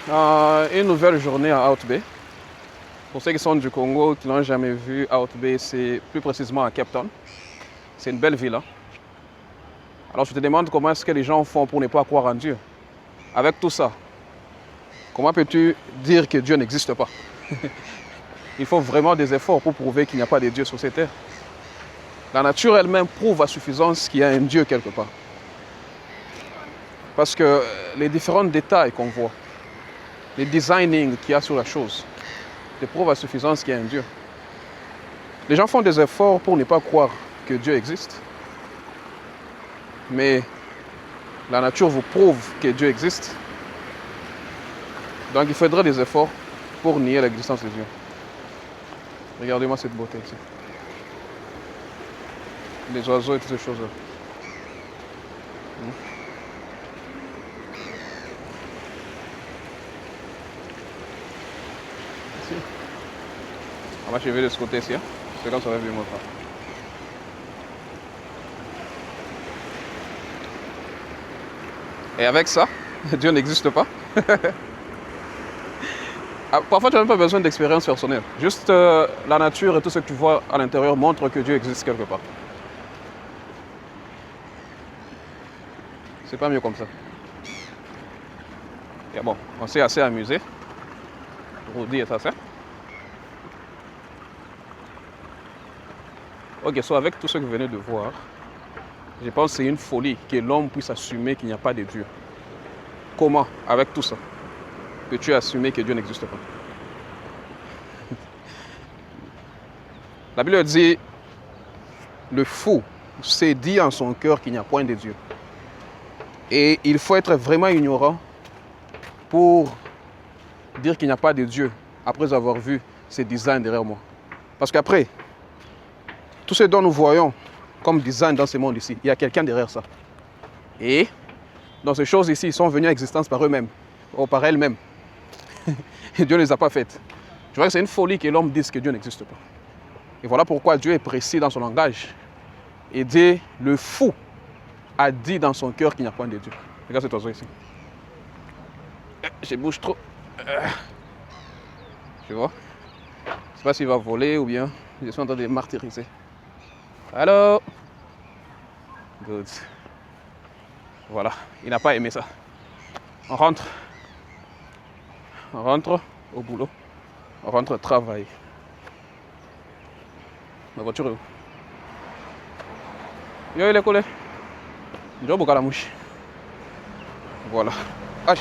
Une nouvelle journée à Out Bay. Pour ceux qui sont du Congo, qui n'ont jamais vu Out Bay, c'est plus précisément à Cape Town. C'est une belle ville. Hein? Alors je te demande comment est-ce que les gens font pour ne pas croire en Dieu. Avec tout ça, comment peux-tu dire que Dieu n'existe pas? Il faut vraiment des efforts pour prouver qu'il n'y a pas de Dieu sur cette terre. La nature elle-même prouve à suffisance qu'il y a un Dieu quelque part. Parce que les différents détails qu'on voit, les designing qu'il y a sur la chose, te prouvent à suffisance qu'il y a un Dieu. Les gens font des efforts pour ne pas croire que Dieu existe. Mais la nature vous prouve que Dieu existe. Donc il faudrait des efforts pour nier l'existence de Dieu. Regardez-moi cette beauté ici. Les oiseaux et toutes ces choses-là. Ici. On va chever de ce côté-ci. Hein? C'est comme ça va bien mon frère. Et avec ça, Dieu n'existe pas. Parfois, tu n'as même pas besoin d'expérience personnelle. Juste la nature et tout ce que tu vois à l'intérieur montre que Dieu existe quelque part. C'est pas mieux comme ça. Et bon, on s'est assez amusé. Rudy et ça, ça. Ok, so avec tout ce que vous venez de voir, je pense que c'est une folie que l'homme puisse assumer qu'il n'y a pas de Dieu. Comment, avec tout ça, peux-tu assumer que Dieu n'existe pas? La Bible dit, le fou s'est dit en son cœur qu'il n'y a point de Dieu. Et il faut être vraiment ignorant pour dire qu'il n'y a pas de Dieu après avoir vu ces designs derrière moi. Parce qu'après, tout ce dont nous voyons comme design dans ce monde ici, il y a quelqu'un derrière ça. Et dans ces choses ici, ils sont venus à existence par eux-mêmes, ou par elles-mêmes. Et Dieu ne les a pas faites. Je vois que c'est une folie que l'homme dise que Dieu n'existe pas. Et voilà pourquoi Dieu est précis dans son langage. Et dit, le fou a dit dans son cœur qu'il n'y a point de Dieu. Regarde cet oiseau ici. Je bouge trop. Tu vois? Je ne sais pas s'il va voler ou bien je suis en train de martyriser. Allô? Good. Voilà, il n'a pas aimé ça. On rentre. On rentre au boulot. On rentre travailler. Ma voiture est où? Yo, il est collé. Je dois la mouche. Voilà. Ah.